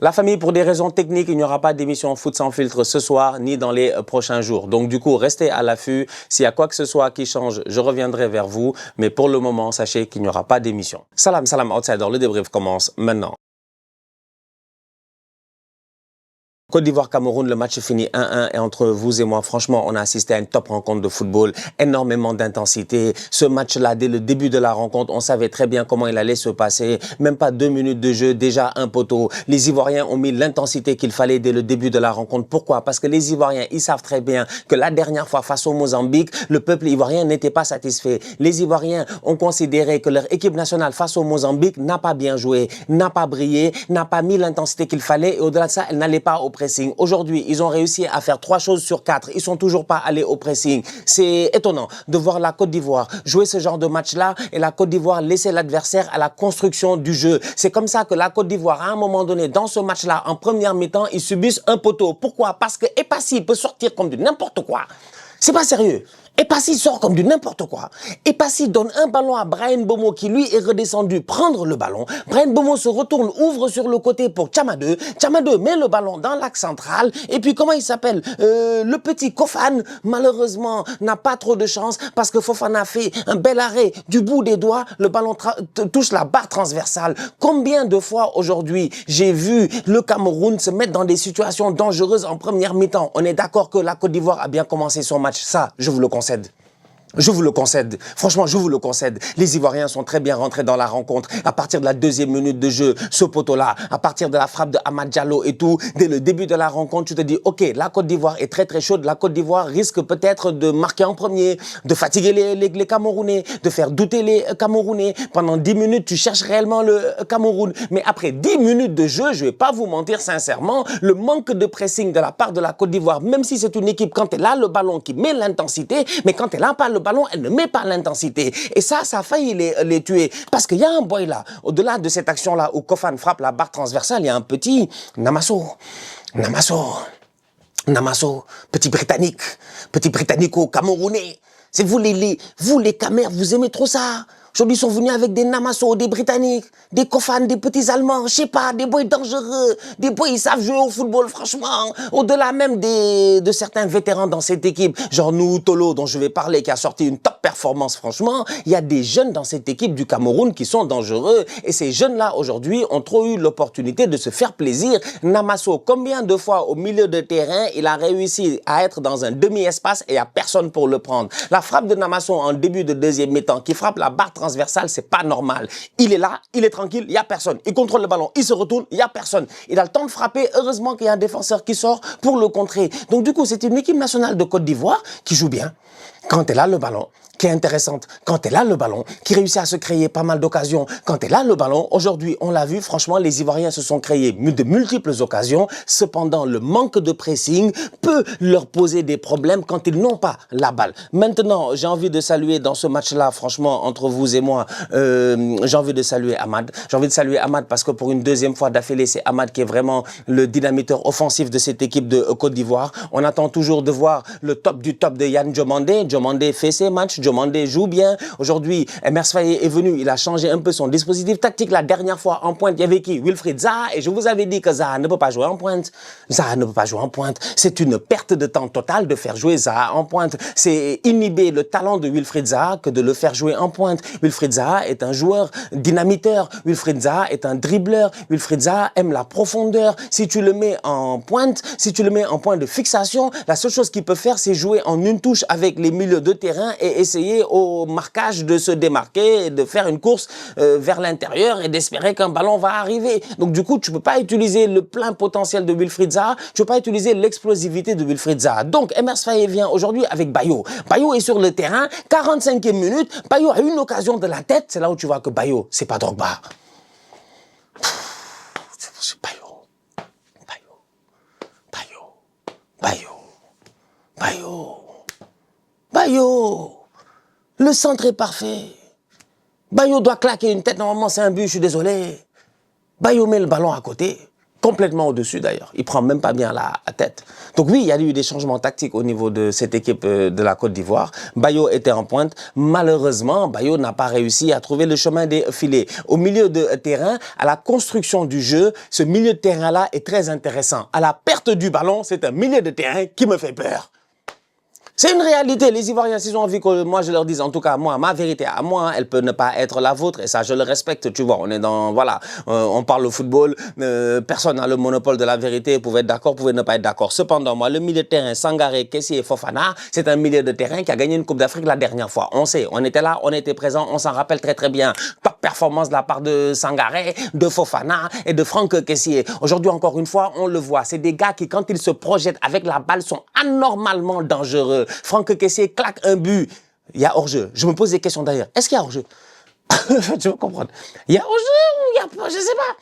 La famille, pour des raisons techniques, il n'y aura pas d'émission Foot sans filtre ce soir ni dans les prochains jours. Donc du coup, restez à l'affût. S'il y a quoi que ce soit qui change, je reviendrai vers vous. Mais pour le moment, sachez qu'il n'y aura pas d'émission. Salam, salam, outsider. Le débrief commence maintenant. Côte d'Ivoire-Cameroun, le match finit 1-1 et entre vous et moi, franchement, on a assisté à une top rencontre de football, énormément d'intensité. Ce match-là, dès le début de la rencontre, on savait très bien comment il allait se passer. Même pas 2 minutes de jeu, déjà un poteau. Les Ivoiriens ont mis l'intensité qu'il fallait dès le début de la rencontre. Pourquoi? Parce que les Ivoiriens, ils savent très bien que la dernière fois face au Mozambique, le peuple ivoirien n'était pas satisfait. Les Ivoiriens ont considéré que leur équipe nationale face au Mozambique n'a pas bien joué, n'a pas brillé, n'a pas mis l'intensité qu'il fallait et au-delà de ça, elle n'allait pas au pressing. Aujourd'hui, ils ont réussi à faire 3 choses sur 4. Ils sont toujours pas allés au pressing. C'est étonnant de voir la Côte d'Ivoire jouer ce genre de match-là et la Côte d'Ivoire laisser l'adversaire à la construction du jeu. C'est comme ça que la Côte d'Ivoire, à un moment donné, dans ce match-là, en première mi-temps, ils subissent un poteau. Pourquoi? Parce que Epassi peut sortir comme du n'importe quoi. C'est pas sérieux. Epassi sort comme du n'importe quoi. Epassi donne un ballon à Bryan Mbeumo qui lui est redescendu prendre le ballon. Bryan Mbeumo se retourne, ouvre sur le côté pour Tchamadeu. Tchamadeu met le ballon dans l'axe central. Et puis comment il s'appelle le petit Kofan, malheureusement, n'a pas trop de chance parce que Fofana fait un bel arrêt du bout des doigts. Le ballon touche la barre transversale. Combien de fois aujourd'hui j'ai vu le Cameroun se mettre dans des situations dangereuses en première mi-temps? On est d'accord que la Côte d'Ivoire a bien commencé son match. Ça, je vous le concède. Je vous le concède. Franchement, je vous le concède. Les Ivoiriens sont très bien rentrés dans la rencontre. À partir de la 2e minute de jeu, ce poteau-là, à partir de la frappe de Amad Diallo et tout, dès le début de la rencontre, tu te dis, OK, la Côte d'Ivoire est très très chaude. La Côte d'Ivoire risque peut-être de marquer en premier, de fatiguer les Camerounais, de faire douter les Camerounais. Pendant 10 minutes, tu cherches réellement le Cameroun. Mais après 10 minutes de jeu, je vais pas vous mentir sincèrement, le manque de pressing de la part de la Côte d'Ivoire, même si c'est une équipe, quand elle a le ballon qui met l'intensité, mais quand elle n'a pas le ballon, elle ne met pas l'intensité. Et ça a failli les tuer. Parce qu'il y a un boy là, au-delà de cette action-là où Kofan frappe la barre transversale, il y a un petit Namasso, petit britannico-camerounais. C'est vous les Camers, vous aimez trop ça. Aujourd'hui, ils sont venus avec des Namasso, des Britanniques, des Kofan, des petits Allemands, je sais pas, des boys dangereux, des boys, ils savent jouer au football, franchement. Au-delà même de certains vétérans dans cette équipe, genre nous, Tolo, dont je vais parler, qui a sorti une top performance, franchement, il y a des jeunes dans cette équipe du Cameroun qui sont dangereux. Et ces jeunes-là, aujourd'hui, ont trop eu l'opportunité de se faire plaisir. Namasso, combien de fois au milieu de terrain, il a réussi à être dans un demi-espace et il n'y a personne pour le prendre. La frappe de Namasso en début de 2e mi-temps, qui frappe la barre transversale, c'est pas normal. Il est là, il est tranquille, il y a personne. Il contrôle le ballon, il se retourne, il y a personne. Il a le temps de frapper. Heureusement qu'il y a un défenseur qui sort pour le contrer. Donc du coup, c'est une équipe nationale de Côte d'Ivoire qui joue bien quand elle a le ballon, qui est intéressante quand elle a le ballon, qui réussit à se créer pas mal d'occasions quand elle a le ballon. Aujourd'hui, on l'a vu, franchement, les Ivoiriens se sont créés de multiples occasions. Cependant, le manque de pressing peut leur poser des problèmes quand ils n'ont pas la balle. Maintenant, j'ai envie de saluer dans ce match-là, franchement, entre vous et moi, j'ai envie de saluer Amad. J'ai envie de saluer Amad parce que pour une 2e fois d'affilée, c'est Amad qui est vraiment le dynamiteur offensif de cette équipe de Côte d'Ivoire. On attend toujours de voir le top du top de Yann Diomandé. Diomandé fait ses matchs, Diomandé joue bien. Aujourd'hui, Emers Faé est venu, il a changé un peu son dispositif tactique. La dernière fois en pointe, il y avait qui? Wilfried Zaha. Et je vous avais dit que Zaha ne peut pas jouer en pointe. Zaha ne peut pas jouer en pointe. C'est une perte de temps totale de faire jouer Zaha en pointe. C'est inhiber le talent de Wilfried Zaha que de le faire jouer en pointe. Wilfried Zaha est un joueur dynamiteur. Wilfried Zaha est un dribbleur. Wilfried Zaha aime la profondeur. Si tu le mets en pointe, si tu le mets en point de fixation, la seule chose qu'il peut faire, c'est jouer en une touche avec les milieux de terrain et essayer au marquage de se démarquer et de faire une course vers l'intérieur et d'espérer qu'un ballon va arriver. Donc du coup, tu peux pas utiliser le plein potentiel de Wilfried Zaha, tu peux pas utiliser l'explosivité de Wilfried Zaha. Donc Emers Faé vient aujourd'hui avec Bayo. Bayo est sur le terrain, 45e minute, Bayo a une occasion de la tête, c'est là où tu vois que Bayo, c'est pas Drogba. C'est Bayo. Bayo. Le centre est parfait. Bayo doit claquer une tête. Normalement, c'est un but, je suis désolé. Bayo met le ballon à côté. complètement au-dessus d'ailleurs. Il prend même pas bien la tête. Donc oui, il y a eu des changements tactiques au niveau de cette équipe de la Côte d'Ivoire. Bayo était en pointe. Malheureusement, Bayo n'a pas réussi à trouver le chemin des filets. Au milieu de terrain, à la construction du jeu, ce milieu de terrain-là est très intéressant. À la perte du ballon, c'est un milieu de terrain qui me fait peur. C'est une réalité. Les Ivoiriens, s'ils ont envie que moi je leur dise, en tout cas, moi, ma vérité à moi, elle peut ne pas être la vôtre. Et ça, je le respecte, tu vois. On est dans, voilà, on parle au football. Personne n'a le monopole de la vérité. Vous pouvez être d'accord, vous pouvez ne pas être d'accord. Cependant, moi, le milieu de terrain, Sangaré, Kessie et Fofana, c'est un milieu de terrain qui a gagné une Coupe d'Afrique la dernière fois. On sait, on était là, on était présent, on s'en rappelle très très bien. Top performance de la part de Sangaré, de Fofana et de Franck Kessie. Aujourd'hui, encore une fois, on le voit. C'est des gars qui, quand ils se projettent avec la balle, sont anormalement dangereux. Franck Kessie claque un but. Il y a hors-jeu. Je me pose des questions d'ailleurs. Est-ce qu'il y a hors-jeu? Tu veux comprendre. Il y a hors-jeu ou il y a pas? Je sais pas.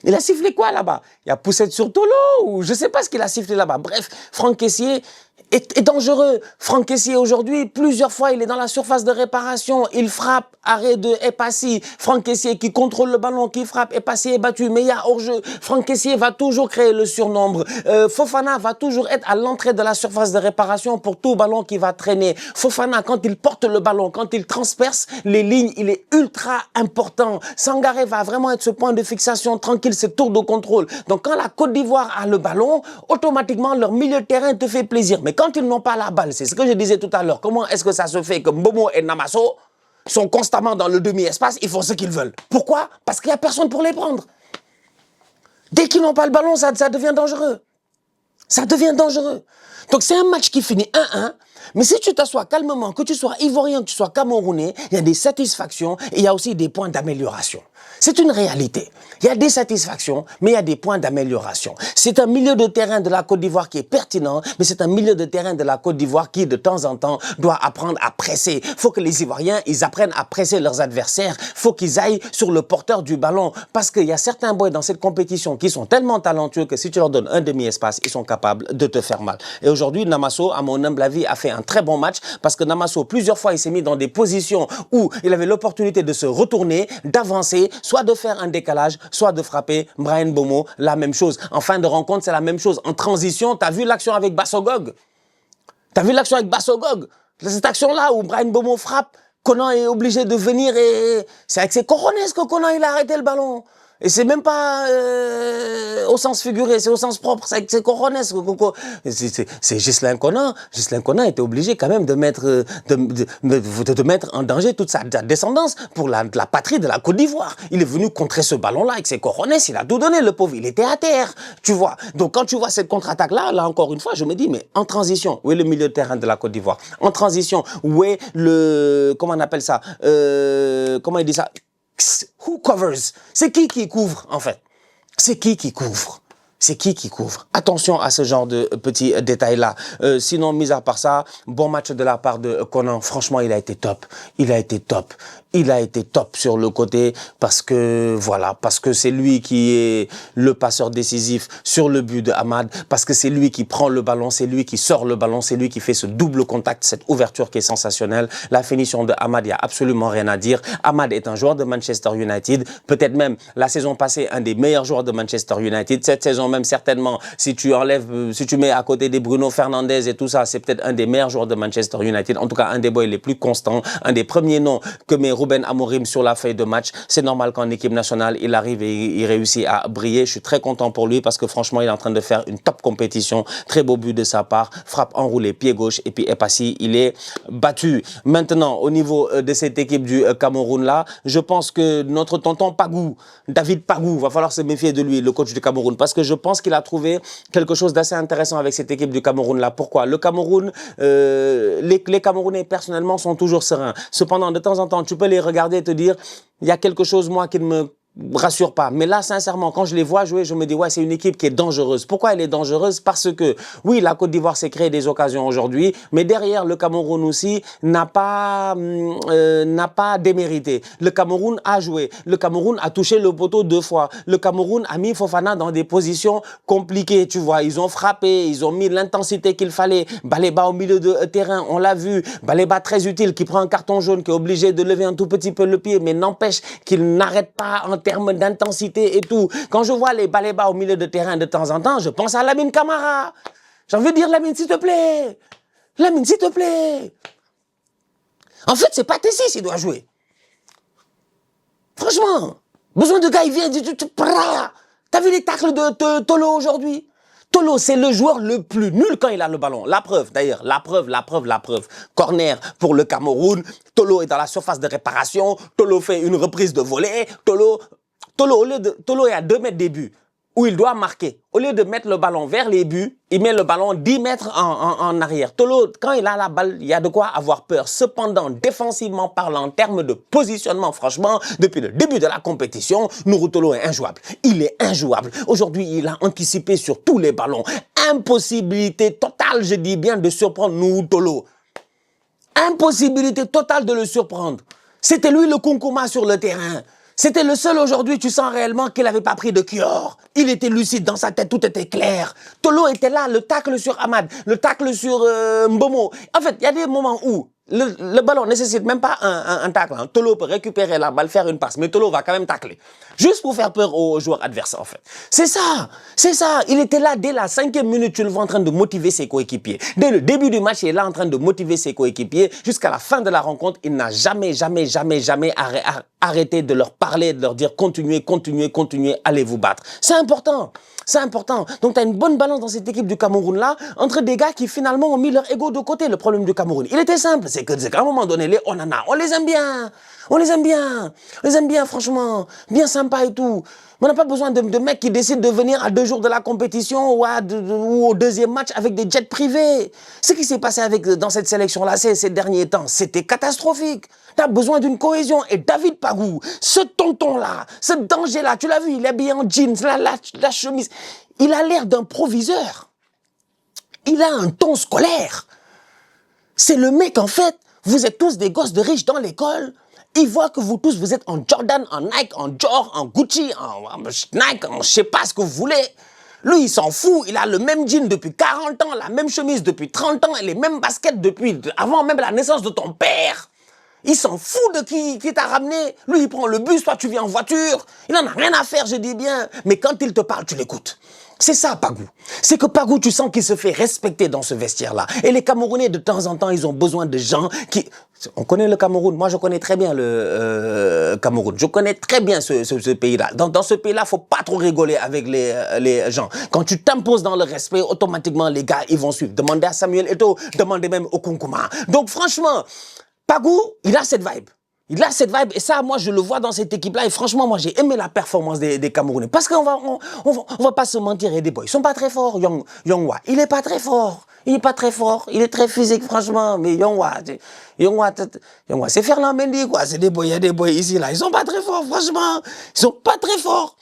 Il a sifflé quoi là-bas? Il y a poussette sur Tolo ou je sais pas ce qu'il a sifflé là-bas. Bref, Franck Kessie est dangereux. Franck Kessie aujourd'hui, plusieurs fois, il est dans la surface de réparation. Il frappe, arrêt de Epassi. Franck Kessie qui contrôle le ballon, qui frappe, Epassi est battu, mais il y a hors-jeu. Franck Kessie va toujours créer le surnombre. Fofana va toujours être à l'entrée de la surface de réparation pour tout ballon qui va traîner. Fofana, quand il porte le ballon, quand il transperce les lignes, il est ultra important. Sangaré va vraiment être ce point de fixation tranquille, ce tour de contrôle. Donc quand la Côte d'Ivoire a le ballon, automatiquement leur milieu de terrain te fait plaisir. Mais quand ils n'ont pas la balle, c'est ce que je disais tout à l'heure, comment est-ce que ça se fait que Mbeumo et Namasso sont constamment dans le demi-espace, ils font ce qu'ils veulent. Pourquoi? Parce qu'il n'y a personne pour les prendre. Dès qu'ils n'ont pas le ballon, ça devient dangereux. Ça devient dangereux. Donc c'est un match qui finit 1-1, mais si tu t'assois calmement, que tu sois ivoirien, que tu sois camerounais, il y a des satisfactions et il y a aussi des points d'amélioration. C'est une réalité. Il y a des satisfactions, mais il y a des points d'amélioration. C'est un milieu de terrain de la Côte d'Ivoire qui est pertinent, mais c'est un milieu de terrain de la Côte d'Ivoire qui, de temps en temps, doit apprendre à presser. Il faut que les Ivoiriens, ils apprennent à presser leurs adversaires. Il faut qu'ils aillent sur le porteur du ballon. Parce qu'il y a certains boys dans cette compétition qui sont tellement talentueux que si tu leur donnes un demi-espace, ils sont capables de te faire mal. Et aujourd'hui, Namasso, à mon humble avis, a fait un très bon match parce que Namasso, plusieurs fois, il s'est mis dans des positions où il avait l'opportunité de se retourner, d'avancer, soit de faire un décalage, soit de frapper. Bryan Mbeumo, la même chose. En fin de rencontre, c'est la même chose. En transition, tu as vu l'action avec Bassogog? Tu as vu l'action avec Bassogog? Cette action-là où Bryan Mbeumo frappe, Conan est obligé de venir et... C'est avec ses cojones que Conan, il a arrêté le ballon. Et c'est même pas au sens figuré, c'est au sens propre, c'est corones. C'est Ghislain Conan. Ghislain Conan était obligé quand même de mettre, de mettre en danger toute sa descendance pour la patrie de la Côte d'Ivoire. Il est venu contrer ce ballon-là avec ses corones, il a tout donné, le pauvre, il était à terre, tu vois. Donc quand tu vois cette contre-attaque-là, là encore une fois, je me dis, mais en transition, où est le milieu de terrain de la Côte d'Ivoire? En transition, où est le, comment on appelle ça, comment il dit ça? Who covers? C'est qui couvre, en fait? C'est qui couvre? C'est qui couvre? Attention à ce genre de petits détails-là. Sinon, mis à part ça, bon match de la part de Conan. Franchement, il a été top. Il a été top. Il a été top sur le côté parce que, voilà, parce que c'est lui qui est le passeur décisif sur le but de Hamad, parce que c'est lui qui prend le ballon, c'est lui qui sort le ballon, c'est lui qui fait ce double contact, cette ouverture qui est sensationnelle. La finition de Hamad, il n'y a absolument rien à dire. Hamad est un joueur de Manchester United, peut-être même la saison passée, un des meilleurs joueurs de Manchester United. Cette saison même, certainement, si tu enlèves, si tu mets à côté des Bruno Fernandes et tout ça, c'est peut-être un des meilleurs joueurs de Manchester United. En tout cas, un des boys les plus constants, un des premiers noms que met Ruben Amorim sur la feuille de match. C'est normal qu'en équipe nationale, il arrive et il réussit à briller. Je suis très content pour lui parce que franchement, il est en train de faire une top compétition. Très beau but de sa part. Frappe enroulée, pied gauche et puis Epassi, il est battu. Maintenant, au niveau de cette équipe du Cameroun-là, je pense que notre tonton Pagou, David Pagou, va falloir se méfier de lui, le coach du Cameroun, parce que je pense qu'il a trouvé quelque chose d'assez intéressant avec cette équipe du Cameroun-là. Pourquoi? Le Cameroun, les Camerounais, personnellement, sont toujours sereins. Cependant, de temps en temps, tu peux les regarder et te dire, il y a quelque chose, moi, qui ne me rassure pas. Mais là, sincèrement, quand je les vois jouer, je me dis, ouais, c'est une équipe qui est dangereuse. Pourquoi elle est dangereuse? Parce que, oui, la Côte d'Ivoire s'est créé des occasions aujourd'hui, mais derrière, le Cameroun aussi n'a pas démérité. Le Cameroun a joué. Le Cameroun a touché le poteau 2 fois. Le Cameroun a mis Fofana dans des positions compliquées, tu vois. Ils ont frappé, ils ont mis l'intensité qu'il fallait. Baleba au milieu de terrain, on l'a vu. Baleba très utile, qui prend un carton jaune, qui est obligé de lever un tout petit peu le pied, mais n'empêche qu'il n'arrête pas en termes d'intensité et tout. Quand je vois les balais bas au milieu de terrain de temps en temps, je pense à Lamine Camara. J'ai envie de dire, Lamine, s'il te plaît. Lamine, s'il te plaît. En fait, c'est pas Tessis qui doit jouer. Franchement, besoin de gars, il vient, t'as vu les tacles de Tolo aujourd'hui? Tolo, c'est le joueur le plus nul quand il a le ballon. La preuve, d'ailleurs, la preuve. Corner pour le Cameroun. Tolo est dans la surface de réparation. Tolo fait une reprise de volée. Tolo est à 2 mètres des buts, où il doit marquer. Au lieu de mettre le ballon vers les buts, il met le ballon 10 mètres en arrière. Tolo, quand il a la balle, il y a de quoi avoir peur. Cependant, défensivement parlant, en termes de positionnement, franchement, depuis le début de la compétition, Nourou Tolo est injouable. Il est injouable. Aujourd'hui, il a anticipé sur tous les ballons. Impossibilité totale, je dis bien, de surprendre Nourou Tolo. Impossibilité totale de le surprendre. C'était lui le Kounkuma sur le terrain. C'était le seul aujourd'hui, tu sens réellement qu'il n'avait pas pris de Kior. Il était lucide dans sa tête, tout était clair. Tolo était là, le tacle sur Ahmad, le tacle sur Mbomo. En fait, il y a des moments où le ballon ne nécessite même pas un tacle. Hein. Tolo peut récupérer la balle, faire une passe, mais Tolo va quand même tacler. Juste pour faire peur aux joueurs adverses, en fait. C'est ça. Il était là dès la 5e minute, tu le vois en train de motiver ses coéquipiers. Dès le début du match, il est là en train de motiver ses coéquipiers. Jusqu'à la fin de la rencontre, il n'a jamais arrêté de leur parler, de leur dire continuez, allez vous battre. C'est important. Donc, tu as une bonne balance dans cette équipe du Cameroun-là entre des gars qui finalement ont mis leur ego de côté. Le problème du Cameroun, il était simple, c'est qu'à un moment donné, les Onana, on les aime bien, franchement, bien sympa et tout. Mais on n'a pas besoin de mecs qui décident de venir à 2 jours de la compétition ou au 2e match avec des jets privés. Ce qui s'est passé dans cette sélection-là ces derniers temps, c'était catastrophique. Tu as besoin d'une cohésion. Et David Pagou, ce tonton-là, ce danger-là, tu l'as vu, il est habillé en jeans, la chemise. Il a l'air d'un proviseur. Il a un ton scolaire. C'est le mec, en fait, vous êtes tous des gosses de riches dans l'école. Il voit que vous tous, vous êtes en Jordan, en Nike, en Dior, en Gucci, en Nike, en je sais pas ce que vous voulez. Lui, il s'en fout. Il a le même jean depuis 40 ans, la même chemise depuis 30 ans et les mêmes baskets depuis avant même la naissance de ton père. Il s'en fout de qui t'a ramené. Lui, il prend le bus, toi, tu viens en voiture. Il en a rien à faire, je dis bien. Mais quand il te parle, tu l'écoutes. C'est ça, Pagou. C'est que Pagou, tu sens qu'il se fait respecter dans ce vestiaire-là. Et les Camerounais, de temps en temps, ils ont besoin de gens qui... On connaît le Cameroun. Moi, je connais très bien le Cameroun. Je connais très bien ce pays-là. Dans ce pays-là, faut pas trop rigoler avec les gens. Quand tu t'imposes dans le respect, automatiquement, les gars, ils vont suivre. Demandez à Samuel Eto'o, demandez même au Kounkuma. Donc, franchement, Pagou, il a cette vibe. Et ça, moi, je le vois dans cette équipe-là. Et franchement, moi, j'ai aimé la performance des Camerounais. Parce qu'on va pas se mentir, et des boys. Ils sont pas très forts. Yongwa, il est pas très fort. Il est très physique, franchement. Mais Yongwa, c'est Ferland Mendy, quoi. C'est des boys, il y a des boys ici, là. Ils sont pas très forts, franchement. Ils sont pas très forts.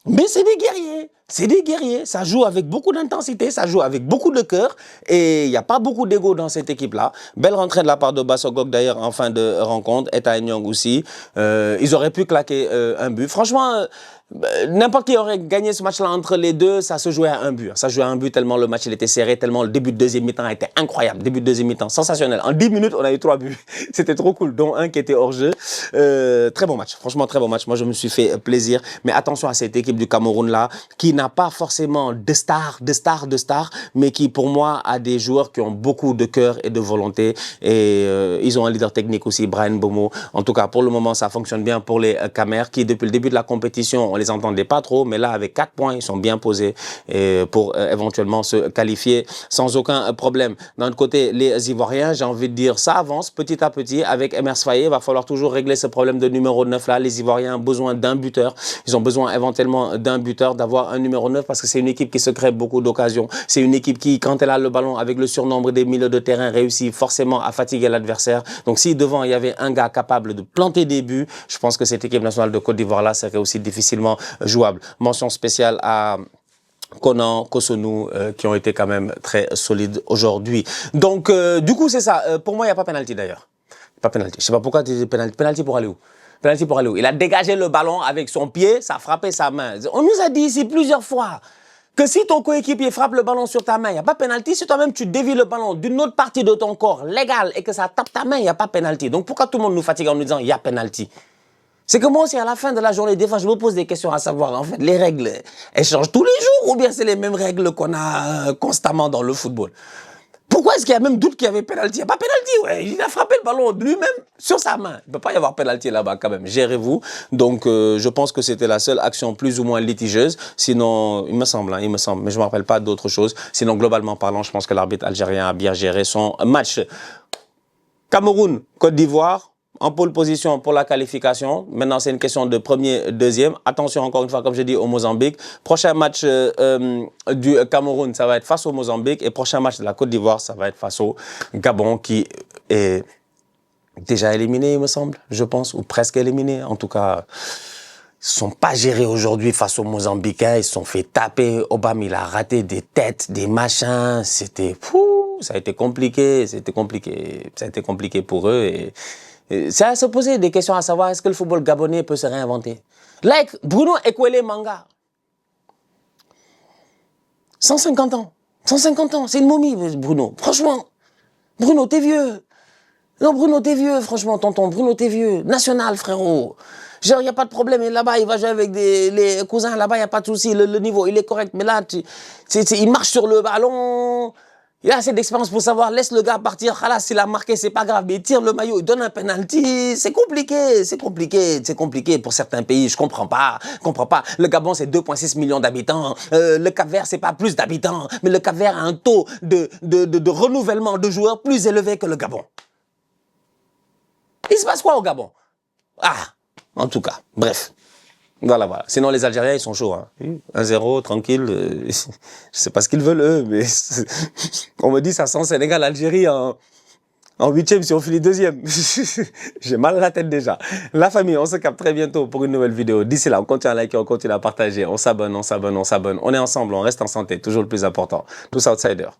Mais c'est des guerriers. Ça joue avec beaucoup d'intensité, ça joue avec beaucoup de cœur. Et il n'y a pas beaucoup d'ego dans cette équipe-là. Belle rentrée de la part de Bassogog, d'ailleurs, en fin de rencontre. Et Nyong aussi. Ils auraient pu claquer un but. Franchement, n'importe qui aurait gagné ce match-là entre les deux, ça se jouait à un but. Ça se jouait à un but tellement le match il était serré, tellement le début de 2e mi-temps était incroyable. Début de 2e mi-temps, sensationnel. En 10 minutes, on a eu 3 buts. C'était trop cool, dont un qui était hors jeu. Très bon match, franchement très bon match. Moi, je me suis fait plaisir. Mais attention à cette équipe du Cameroun-là, qui n'a pas forcément de stars, mais qui, pour moi, a des joueurs qui ont beaucoup de cœur et de volonté. Et ils ont un leader technique aussi, Brian Bomo. En tout cas, pour le moment, ça fonctionne bien pour les Camers, qui, depuis le début de la compétition, on les entendait pas trop, mais là, avec 4 points, ils sont bien posés pour éventuellement se qualifier sans aucun problème. D'un autre côté, les Ivoiriens, j'ai envie de dire, ça avance petit à petit. Avec Emers Faye, il va falloir toujours régler ce problème de numéro 9 là. Les Ivoiriens ont besoin d'un buteur. Ils ont besoin éventuellement d'un buteur, d'avoir un numéro 9 parce que c'est une équipe qui se crée beaucoup d'occasions. C'est une équipe qui, quand elle a le ballon avec le surnombre des milieux de terrain, réussit forcément à fatiguer l'adversaire. Donc si devant, il y avait un gars capable de planter des buts, je pense que cette équipe nationale de Côte d'Ivoire là serait aussi difficilement jouable. Mention spéciale à Conan, Kosonou, qui ont été quand même très solides aujourd'hui. Donc, du coup, c'est ça. Pour moi, il n'y a pas pénalty d'ailleurs. Pas pénalty. Je sais pas pourquoi tu dis pénalty. Pénalty pour aller où? Pénalty pour aller où? Il a dégagé le ballon avec son pied, ça a frappé sa main. On nous a dit ici plusieurs fois que si ton coéquipier frappe le ballon sur ta main, il n'y a pas pénalty. Si toi-même tu dévies le ballon d'une autre partie de ton corps légal et que ça tape ta main, il n'y a pas pénalty. Donc pourquoi tout le monde nous fatigue en nous disant il y a pénalty? C'est que moi aussi, à la fin de la journée, des fois, je me pose des questions à savoir, en fait, les règles, elles changent tous les jours ou bien c'est les mêmes règles qu'on a constamment dans le football? Pourquoi est-ce qu'il y a même doute qu'il y avait pénalty? Il n'y a pas pénalty, ouais. Il a frappé le ballon lui-même sur sa main. Il ne peut pas y avoir pénalty là-bas quand même. Gérez-vous. Donc, je pense que c'était la seule action plus ou moins litigieuse. Sinon, il me semble, mais je ne me rappelle pas d'autre chose. Sinon, globalement parlant, je pense que l'arbitre algérien a bien géré son match. Cameroun, Côte d'Ivoire. En pole position pour la qualification. Maintenant, c'est une question de premier, deuxième. Attention, encore une fois, comme je dis, au Mozambique. Prochain match du Cameroun, ça va être face au Mozambique. Et prochain match de la Côte d'Ivoire, ça va être face au Gabon, qui est déjà éliminé, il me semble, je pense, ou presque éliminé. En tout cas, ils ne sont pas gérés aujourd'hui face aux Mozambicains. Ils se sont fait taper. Obama, il a raté des têtes, des machins. C'était fou. Ça a été compliqué. Ça a été compliqué pour eux. C'est à se poser des questions à savoir, est-ce que le football gabonais peut se réinventer? Like Bruno Ekwele Manga. 150 ans. 150 ans, c'est une momie, Bruno. Franchement, Bruno, t'es vieux. Non, Bruno, t'es vieux, franchement, tonton. Bruno, t'es vieux. National, frérot. Genre, il n'y a pas de problème. Et là-bas, il va jouer avec les cousins. Là-bas, il n'y a pas de souci. Le niveau, il est correct. Mais là, il marche sur le ballon. Il a assez d'expérience pour savoir, laisse le gars partir. Khalas, s'il a marqué, c'est pas grave. Mais il tire le maillot, il donne un penalty. C'est compliqué pour certains pays. Je comprends pas. Le Gabon, c'est 2,6 millions d'habitants. Le Cap-Vert, c'est pas plus d'habitants. Mais le Cap-Vert a un taux de renouvellement de joueurs plus élevé que le Gabon. Il se passe quoi au Gabon? En tout cas, bref. Voilà. Sinon, les Algériens, ils sont chauds. 1-0, tranquille. Je sais pas ce qu'ils veulent, eux, mais on me dit ça sent Sénégal-Algérie en 8e si on finit 2e. J'ai mal à la tête déjà. La famille, on se capte très bientôt pour une nouvelle vidéo. D'ici là, on continue à liker, on continue à partager. On s'abonne. On est ensemble, on reste en santé. Toujours le plus important. Tous outsiders.